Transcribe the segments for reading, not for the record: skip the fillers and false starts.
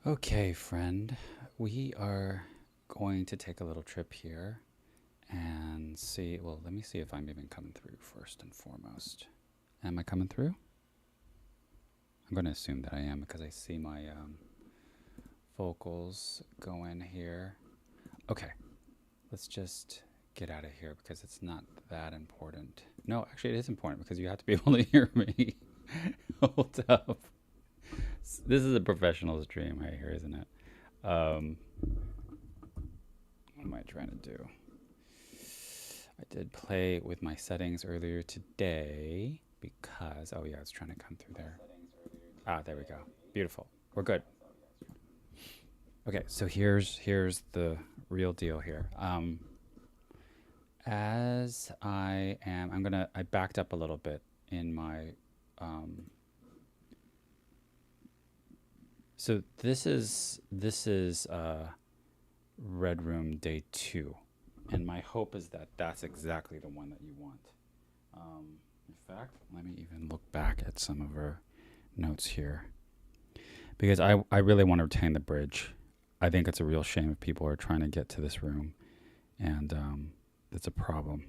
Okay, friend, we are going to take a little trip here and see. Well, let me see if I'm even coming through first and foremost. Am I coming through? I'm going to assume that I am because I see my vocals going here. Okay, let's just get out of here because it's not that important. No, actually, it is important because you have to be able to hear me. Hold up. This is a professional stream right here, isn't it? Um, what am I trying to do? I did play with my settings earlier today because, oh yeah, it's trying to come through there. Ah, there we go. Beautiful. We're good. Okay, so here's the real deal here. As I backed up a little bit in my, so this is Red Room Day 2. And my hope is that that's exactly the one that you want. In fact, let me even look back at some of our notes here. Because I really want to retain the bridge. I think it's a real shame if people are trying to get to this room. And it's a problem.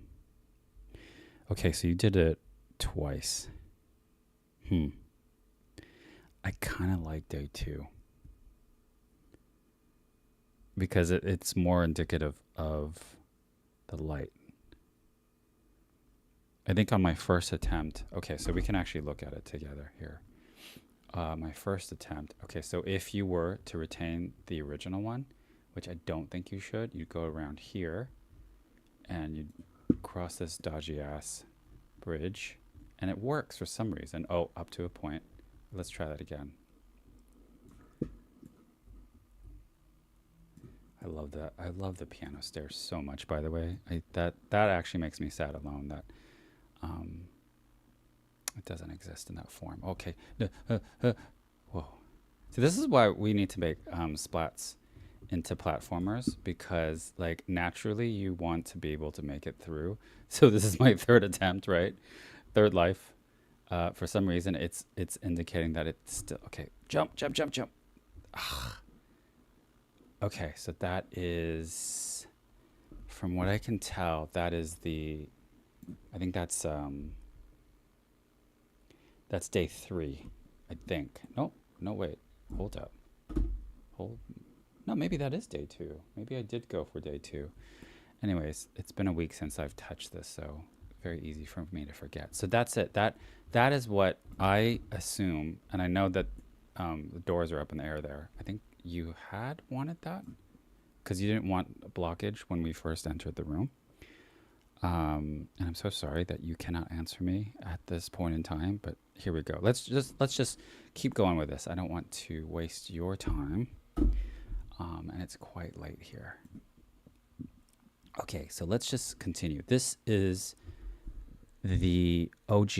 Okay, so you did it twice. I kind of like day 2. Because it's more indicative of the light. I think on my first attempt, okay, so we can actually look at it together here. My first attempt, okay, so if you were to retain the original one, which I don't think you should, you'd go around here and you'd cross this dodgy ass bridge, and it works for some reason. Oh, up to a point. Let's try that again. I love that. I love the piano stairs so much, by the way. That actually makes me sad alone that it doesn't exist in that form. Okay. Whoa. So this is why we need to make splats into platformers, because like naturally you want to be able to make it through. So this is my third attempt, right? Third life. For some reason it's indicating that it's still okay. Jump. Okay, so that is, from what I can tell, that is I think that's day 3, I think. No, wait, hold up, no, maybe that is day 2. Maybe I did go for day 2. Anyways, it's been a week since I've touched this, so very easy for me to forget. So that's it. That is what I assume, and I know that the doors are up in the air there. I think you had wanted that because you didn't want a blockage when we first entered the room. And I'm so sorry that you cannot answer me at this point in time, but here we go. Let's just keep going with this. I don't want to waste your time. And it's quite late here. Okay, so let's just continue. This is the OG.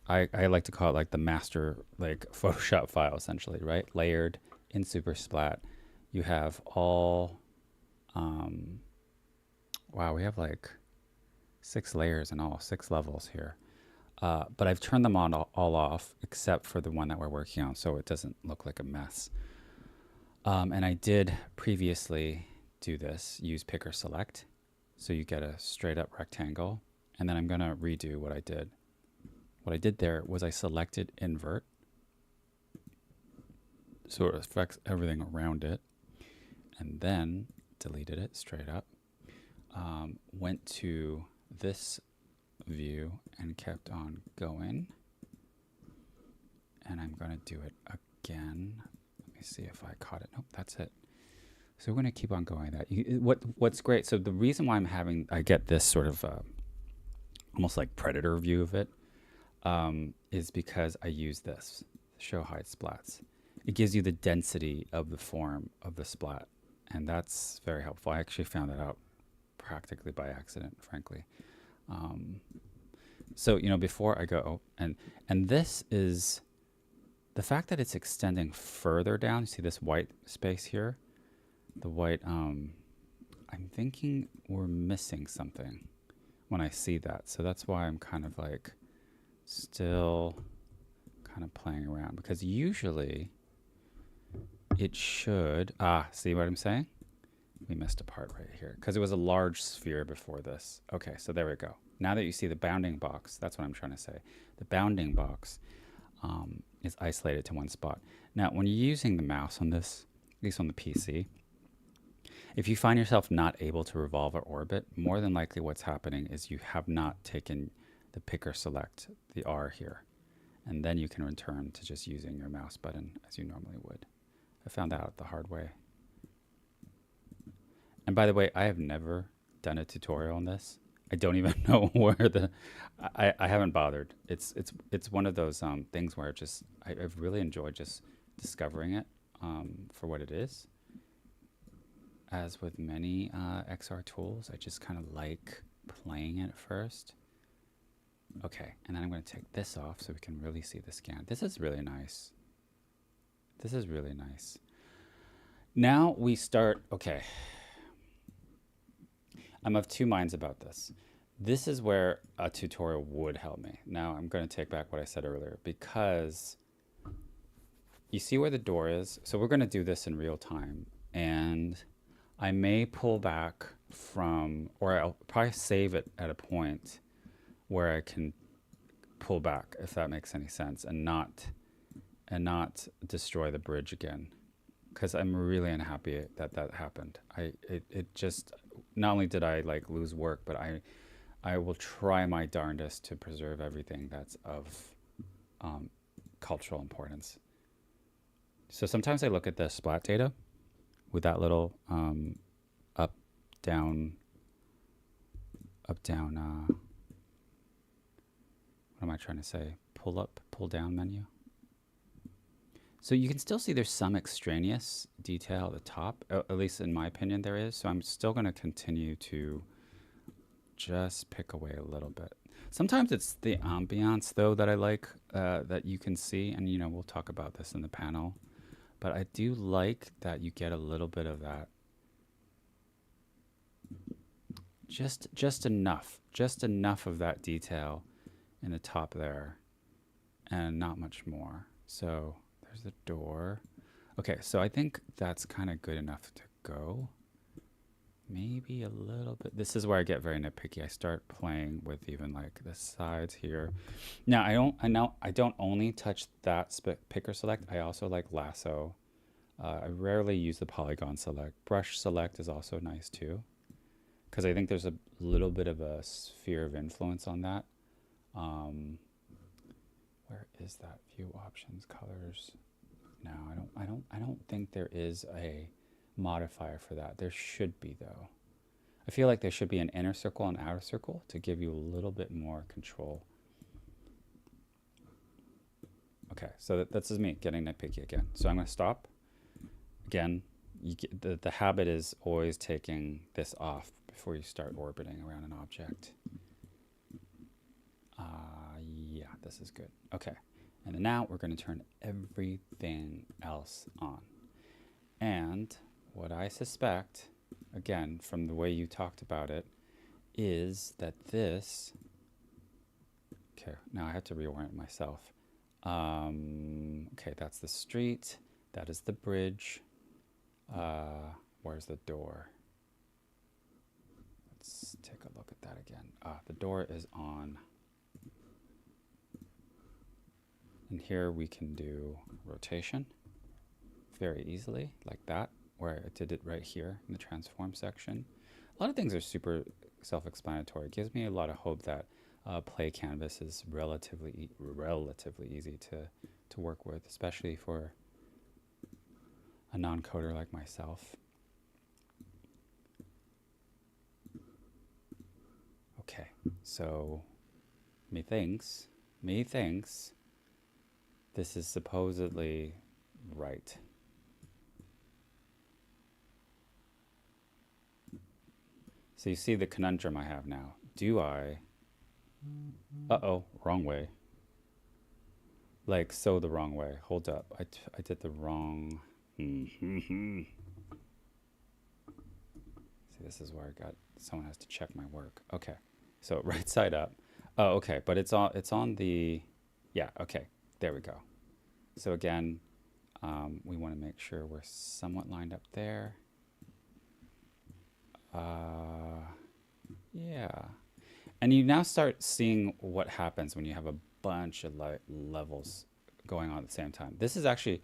I like to call it like the master, like Photoshop file, essentially, right? Layered in Supersplat. You have all, wow, we have like 6 layers in all, 6 levels here. But I've turned them all off except for the one that we're working on, so it doesn't look like a mess. And I did previously do this, use pick or select. So you get a straight up rectangle, and then I'm gonna redo what I did. What I did there was I selected invert, so it affects everything around it, and then deleted it straight up. Went to this view and kept on going, and I'm gonna do it again. Let me see if I caught it. Nope, that's it. So we're gonna keep on going. What's great? So the reason why I get this sort of almost like predator view of it. Is because I use this show hide splats. It gives you the density of the form of the splat, and that's very helpful. I actually found that out practically by accident, frankly. So before I go, and this is the fact that it's extending further down. You see this white space here, the white. I'm thinking we're missing something when I see that, so that's why I'm kind of like still kind of playing around, because usually it should, see what I'm saying? We missed a part right here because it was a large sphere before this. Okay, so there we go. Now that you see the bounding box, that's what I'm trying to say. The bounding box is isolated to one spot. Now, when you're using the mouse on this, at least on the PC, if you find yourself not able to revolve or orbit, more than likely what's happening is you have not taken the pick or select, the R here. And then you can return to just using your mouse button as you normally would. I found that out the hard way. And by the way, I have never done a tutorial on this. I don't even know where I haven't bothered. It's one of those things where I've really enjoyed just discovering it for what it is. As with many XR tools, I just kind of like playing it first. Okay, and then I'm going to take this off so we can really see the scan. This is really nice. This is really nice. Now we start, okay. I'm of two minds about this. This is where a tutorial would help me. Now I'm going to take back what I said earlier because you see where the door is. So we're going to do this in real time. And I may pull back from, or I'll probably save it at a point where I can pull back, if that makes any sense, and not destroy the bridge again, because I'm really unhappy that that happened. It just, not only did I like lose work, but I will try my darndest to preserve everything that's of cultural importance. So sometimes I look at the splat data with that little up down what am I trying to say? Pull up, pull down menu. So you can still see there's some extraneous detail at the top, at least in my opinion there is. So I'm still going to continue to just pick away a little bit. Sometimes it's the ambiance though that I like, that you can see, and you know, we'll talk about this in the panel, but I do like that you get a little bit of that. Just enough of that detail in the top there and not much more. So there's the door. Okay, so I think that's kind of good enough to go. Maybe a little bit. This is where I get very nitpicky. I start playing with even like the sides here. Now I don't only touch that pick or select. I also like lasso. I rarely use the polygon select. Brush select is also nice too, because I think there's a little bit of a sphere of influence on that. Where is that? View options, colors. No, I don't think there is a modifier for that. There should be though. I feel like there should be an inner circle and outer circle to give you a little bit more control. Okay, so that's just me getting nitpicky again. So I'm going to stop. Again, you get, the habit is always taking this off before you start orbiting around an object. Yeah, this is good. Okay, and then now we're going to turn everything else on. And what I suspect, again, from the way you talked about it, is that this, okay, now I have to reorient myself. Okay, that's the street, that is the bridge. Where's the door? Let's take a look at that again. The door is on. And here we can do rotation very easily, like that, where I did it right here in the transform section. A lot of things are super self-explanatory. It gives me a lot of hope that play canvas is relatively easy to work with, especially for a non-coder like myself. Okay, so methinks this is supposedly right. So you see the conundrum I have now. Do I, uh-oh, wrong way. Like, so the wrong way. Hold up, I did the wrong, See, this is where I got, someone has to check my work. Okay, so right side up. Oh, okay, but it's on the, yeah, okay, there we go. So again, We want to make sure we're somewhat lined up there. Yeah. And you now start seeing what happens when you have a bunch of levels going on at the same time. This is actually,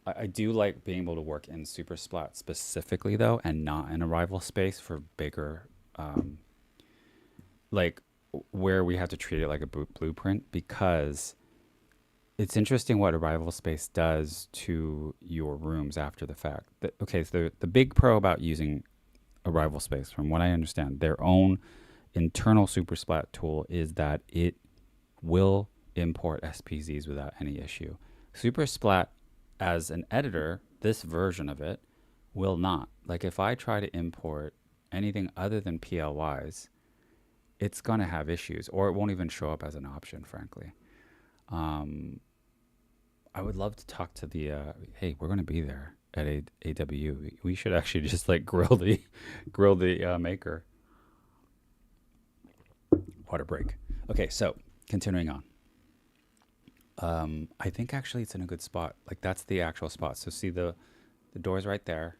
I do like being able to work in Supersplat specifically though, and not in a rival space for bigger, like where we have to treat it like a blueprint, because it's interesting what a rival space does to your rooms after the fact. Okay, so the big pro about using a rival space, from what I understand, their own internal Supersplat tool is that it will import SPZs without any issue. Supersplat, as an editor, this version of it will not. Like if I try to import anything other than PLYs, it's going to have issues, or it won't even show up as an option, frankly. I would love to talk to the, hey, we're going to be there at AW. We should actually just like grill the maker. Water break. Okay, so continuing on. I think actually it's in a good spot. Like that's the actual spot. So see the door's right there.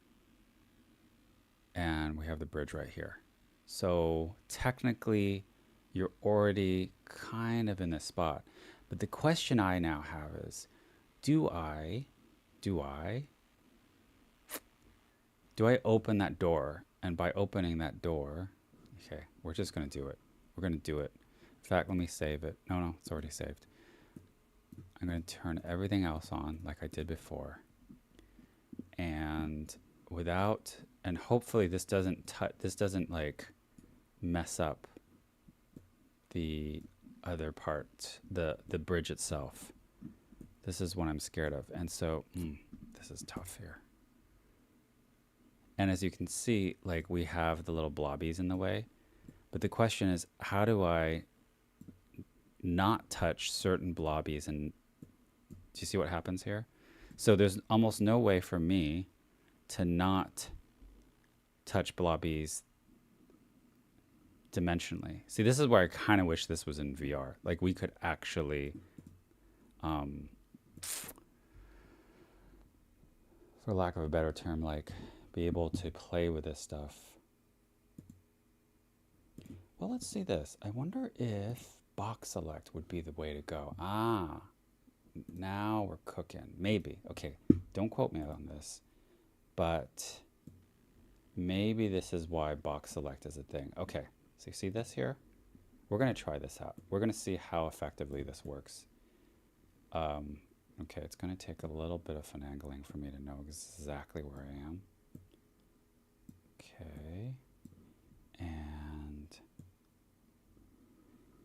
And we have the bridge right here. So technically you're already kind of in this spot. But the question I now have is, do I open that door? And by opening that door, okay, we're just going to do it. We're going to do it. In fact, let me save it. No, it's already saved. I'm going to turn everything else on like I did before. And and hopefully this doesn't like mess up the other part, the bridge itself. This is what I'm scared of. And so, this is tough here. And as you can see, like we have the little blobbies in the way. But the question is, how do I not touch certain blobbies? And do you see what happens here? So there's almost no way for me to not touch blobbies dimensionally. See, this is where I kind of wish this was in VR. Like we could actually, for lack of a better term, like be able to play with this stuff. Well, let's see this. I wonder if box select would be the way to go. Now we're cooking. Maybe. Okay, don't quote me on this. But maybe this is why box select is a thing. Okay, so you see this here? We're going to try this out. We're going to see how effectively this works. Okay, it's going to take a little bit of finagling for me to know exactly where I am. Okay, and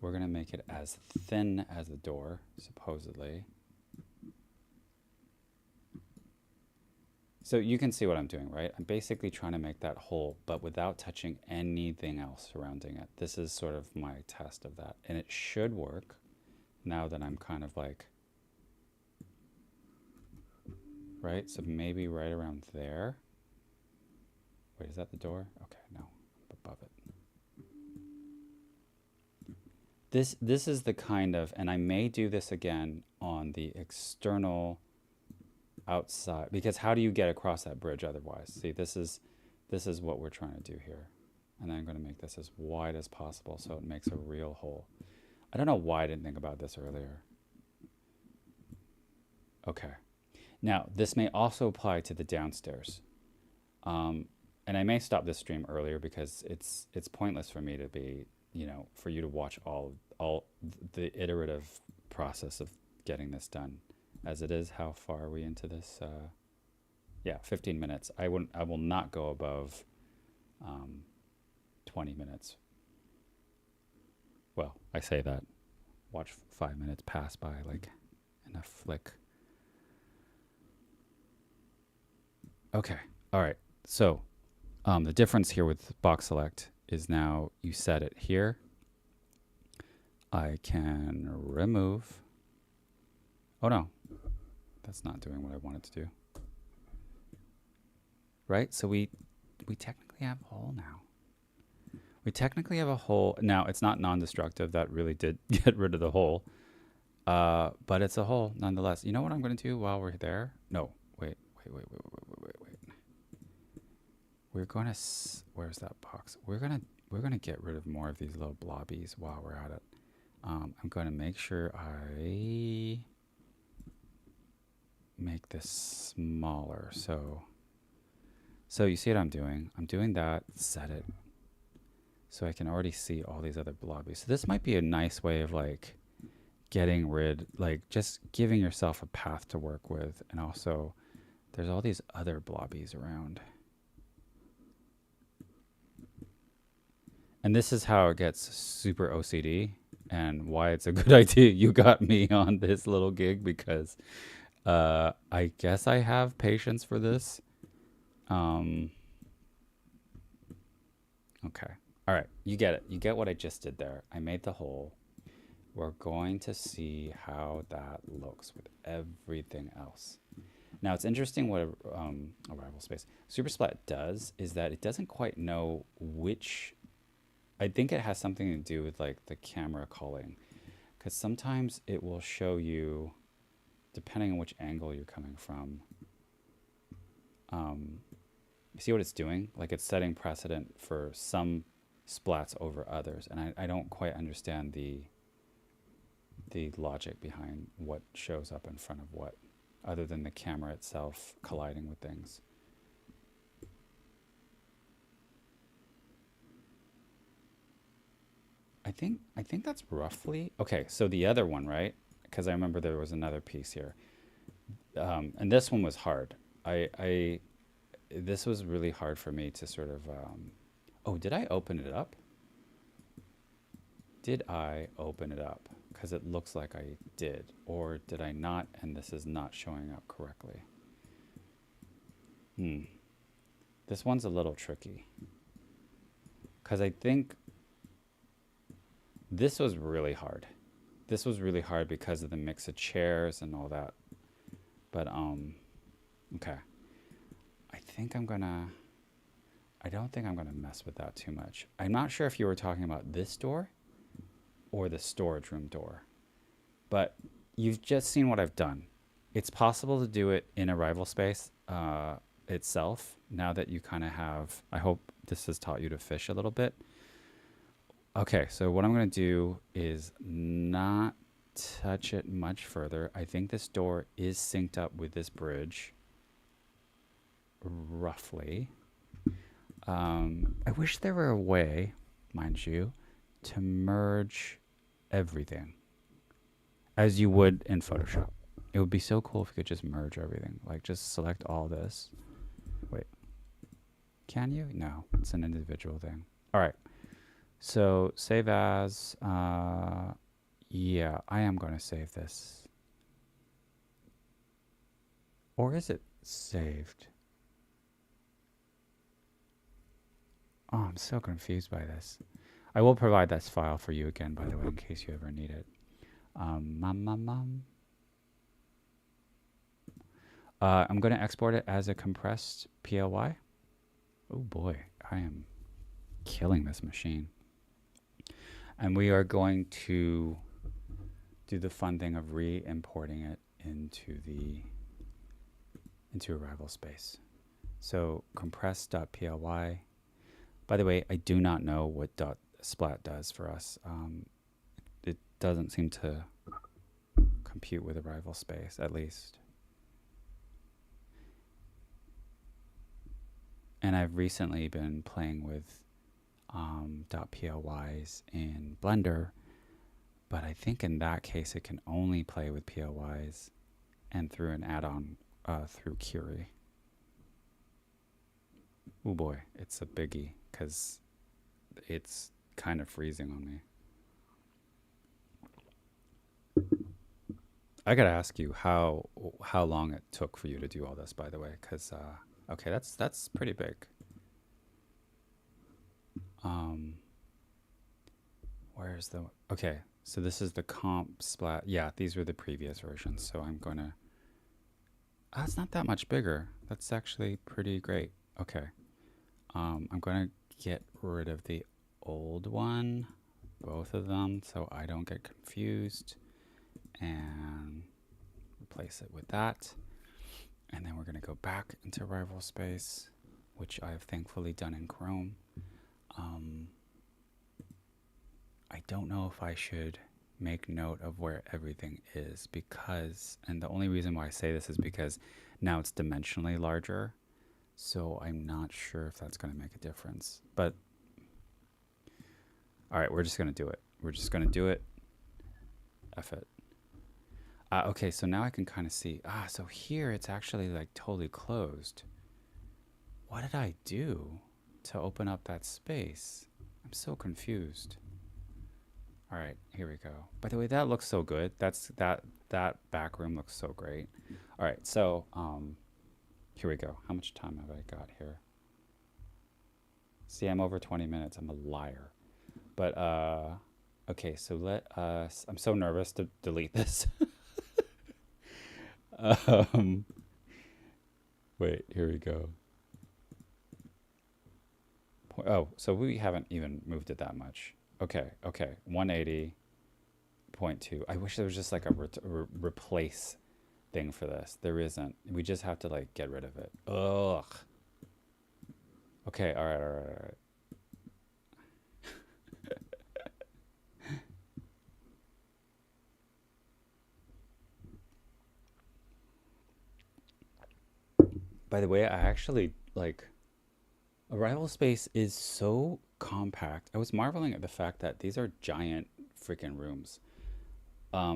we're going to make it as thin as the door, supposedly. So you can see what I'm doing, right? I'm basically trying to make that hole, but without touching anything else surrounding it. This is sort of my test of that. And it should work now that I'm kind of like, right? So maybe right around there. Wait, is that the door? Okay, no, above it. This is the kind of, and I may do this again on the external outside, because how do you get across that bridge otherwise? See, this is what we're trying to do here. And then I'm going to make this as wide as possible so it makes a real hole. I don't know why I didn't think about this earlier. Okay. Now, this may also apply to the downstairs. And I may stop this stream earlier because it's pointless for me to be, for you to watch all the iterative process of getting this done. As it is, how far are we into this? Yeah, 15 minutes. I will not go above 20 minutes. Well, I say that. Watch 5 minutes pass by like in a flick. Okay, all right. So the difference here with box select is now you set it here. I can remove. Oh no, that's not doing what I wanted to do. Right, so we technically have a hole now. We technically have a hole. Now, it's not non-destructive. That really did get rid of the hole. But it's a hole nonetheless. You know what I'm going to do while we're there? No, wait. We're gonna, where's that box? We're gonna get rid of more of these little blobbies while we're at it. I'm gonna make sure I make this smaller. So you see what I'm doing? I'm doing that, set it. So I can already see all these other blobbies. So this might be a nice way of like getting rid, like just giving yourself a path to work with. And also there's all these other blobbies around. And this is how it gets super OCD and why it's a good idea you got me on this little gig, because I guess I have patience for this. Okay. All right. You get it. You get what I just did there. I made the hole. We're going to see how that looks with everything else. Now, it's interesting what a rival space Supersplat does is that it doesn't quite know which. I think it has something to do with like the camera culling, because sometimes it will show you, depending on which angle you're coming from. You see what it's doing? Like it's setting precedent for some splats over others, and I don't quite understand the logic behind what shows up in front of what, other than the camera itself colliding with things. I think that's roughly okay. So the other one, right? Because I remember there was another piece here, and this one was hard. I this was really hard for me to sort of. Oh, did I open it up? Did I open it up? Because it looks like I did, or did I not? And this is not showing up correctly. This one's a little tricky, because I think this was really hard. This was really hard because of the mix of chairs and all that. But okay. I don't think I'm gonna mess with that too much. I'm not sure if you were talking about this door or the storage room door, but you've just seen what I've done. It's possible to do it in a rival space itself. Now that you kind of have, I hope this has taught you to fish a little bit. Okay, so what I'm going to do is not touch it much further. I think this door is synced up with this bridge, roughly. I wish there were a way, mind you, to merge everything as you would in Photoshop. It would be so cool if you could just merge everything. Like just select all this. Wait, can you? No, it's an individual thing. All right. So save as, yeah, I am going to save this. Or is it saved? Oh, I'm so confused by this. I will provide this file for you again, by the way, in case you ever need it. I'm going to export it as a compressed PLY. Oh boy, I am killing this machine. And we are going to do the fun thing of re-importing it into a rival space. So compress.ply. By the way, I do not know what .splat does for us. It doesn't seem to compute with a rival space, at least. And I've recently been playing with .plys in Blender, but I think in that case it can only play with plys and through an add-on through Curie. Oh boy, it's a biggie because it's kind of freezing on me. I gotta ask you how long it took for you to do all this, by the way, because okay, that's pretty big. Where's the, okay, so this is the comp splat. Yeah, these were the previous versions. So I'm gonna, it's not that much bigger. That's actually pretty great. Okay. I'm gonna get rid of the old one, both of them, so I don't get confused, and replace it with that. And then we're going to go back into rival space, which I have thankfully done in Chrome. I don't know if I should make note of where everything is because, and the only reason why I say this is because now it's dimensionally larger. So I'm not sure if that's going to make a difference. But, all right, we're just going to do it. We're just going to do it. F it. Okay, so now I can kind of see. So here it's actually like totally closed. What did I do to open up that space? I'm so confused. All right, here we go. By the way, that looks so good. That back room looks so great. All right, so here we go. How much time have I got here? See, I'm over 20 minutes. I'm a liar. But okay, so let us. I'm so nervous to delete this. Wait, here we go. Oh, so we haven't even moved it that much. Okay, 180.2. I wish there was just like a replace thing for this. There isn't. We just have to like get rid of it. Ugh. Okay, all right. By the way, I actually like Arrival Space is so compact. I was marveling at the fact that these are giant freaking rooms.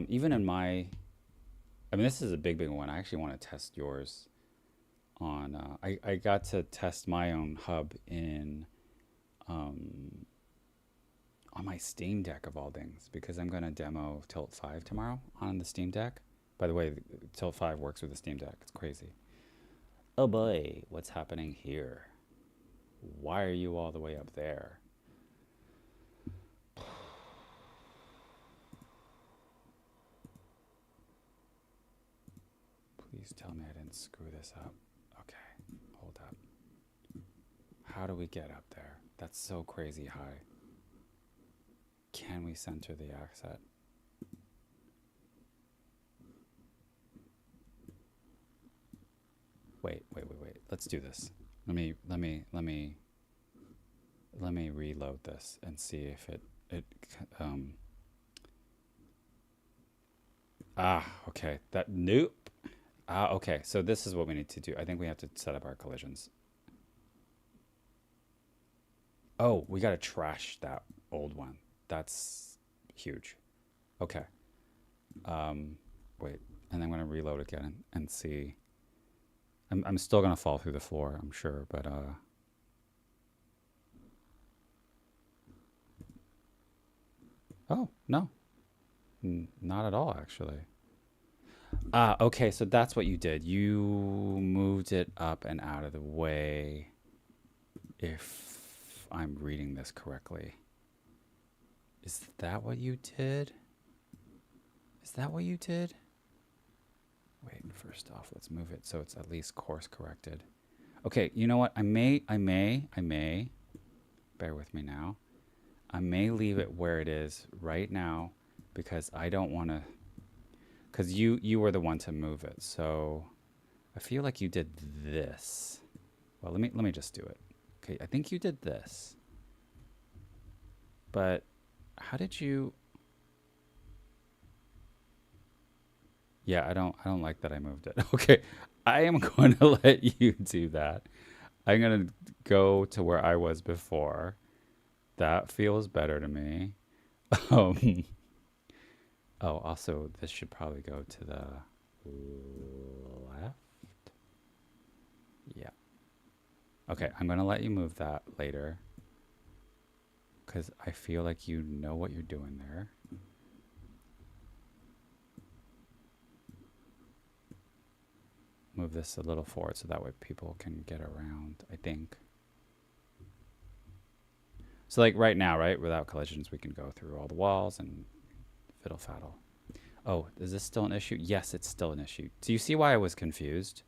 Even in my, I mean, this is a big one. I actually want to test yours on. I got to test my own hub in on my Steam Deck of all things because I'm going to demo Tilt 5 tomorrow on the Steam Deck. By the way, Tilt 5 works with the Steam Deck. It's crazy. Oh boy, what's happening here? Why are you all the way up there? Please tell me I didn't screw this up. Okay, hold up. How do we get up there? That's so crazy high. Can we center the asset? Wait. Let's do this. Let me reload this and see if it okay. Nope. Okay. So this is what we need to do. I think we have to set up our collisions. Oh, we got to trash that old one. That's huge. Okay. Wait, and I'm going to reload again and see. I'm still going to fall through the floor, I'm sure, but oh, no. Not at all, actually. Okay, so that's what you did. You moved it up and out of the way, if I'm reading this correctly. Is that what you did? Is that what you did? Wait, first off, let's move it so it's at least course corrected. Okay, you know what? I may, bear with me now. I may leave it where it is right now because I don't want to, because you were the one to move it. So I feel like you did this. Well, let me just do it. Okay, I think you did this. But how did you? Yeah, I don't like that I moved it. Okay, I am going to let you do that. I'm going to go to where I was before. That feels better to me. Um, oh, also, this should probably go to the left. Yeah. Okay, I'm going to let you move that later because I feel like you know what you're doing there. Move this a little forward so that way people can get around, I think. So like right now, right, without collisions, we can go through all the walls and fiddle faddle. Oh, is this still an issue? Yes, it's still an issue. Do you see why I was confused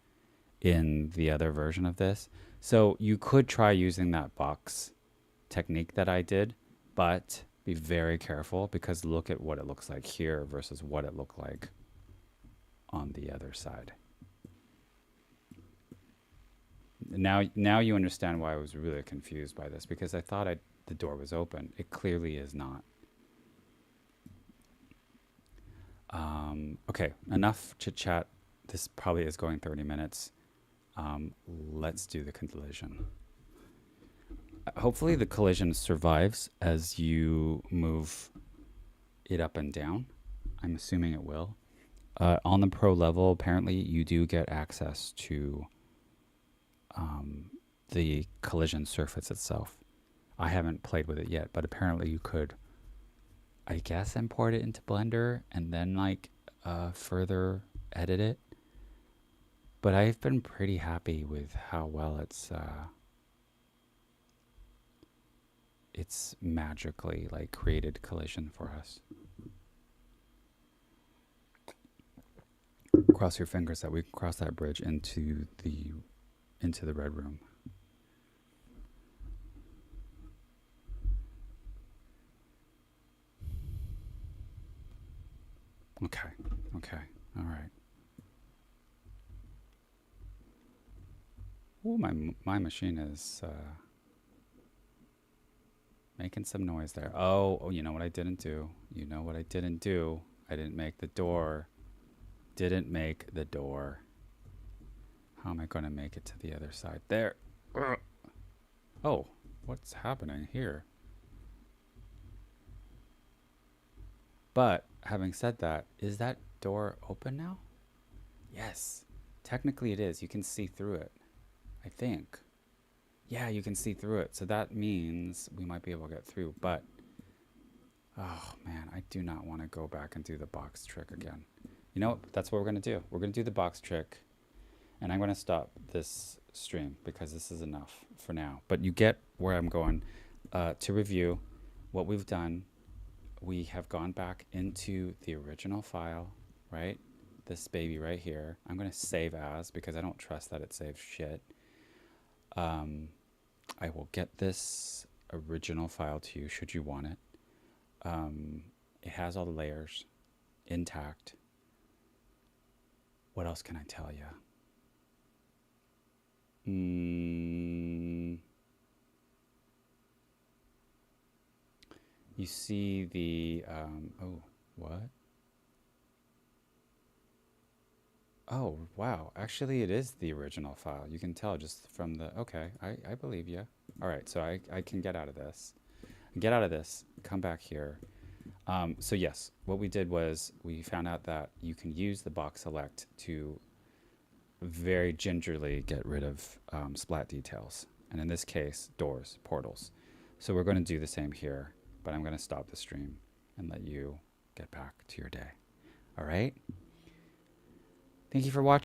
in the other version of this? So you could try using that box technique that I did, but be very careful because look at what it looks like here versus what it looked like on the other side. Now you understand why I was really confused by this, because I thought the door was open. It clearly is not. Okay, enough chit chat. This probably is going 30 minutes. Let's do the collision. Hopefully the collision survives as you move it up and down. I'm assuming it will. On the pro level, apparently you do get access to the collision surface itself. I haven't played with it yet, but apparently you could, I guess, import it into Blender and then like further edit it. But I've been pretty happy with how well it's magically like created collision for us. Cross your fingers that we can cross that bridge into the red room. Okay. All right. Oh, my machine is making some noise there. Oh, you know what I didn't do? I didn't make the door. How am I going to make it to the other side? There. Oh, what's happening here? But having said that, is that door open now? Yes. Technically it is. You can see through it, I think. Yeah, you can see through it. So that means we might be able to get through. But, oh man, I do not want to go back and do the box trick again. You know what? That's what we're going to do. We're going to do the box trick. And I'm going to stop this stream because this is enough for now. But you get where I'm going. To review what we've done, we have gone back into the original file, right? This baby right here. I'm going to save as because I don't trust that it saves shit. I will get this original file to you should you want it. It has all the layers intact. What else can I tell you? You see the, oh, what? Oh, wow. Actually, it is the original file. You can tell just from the, okay, I believe you. All right, so I can get out of this. Come back here. So yes, what we did was we found out that you can use the box select to very gingerly get rid of splat details. And in this case, doors, portals. So we're going to do the same here, but I'm going to stop the stream and let you get back to your day. All right? Thank you for watching.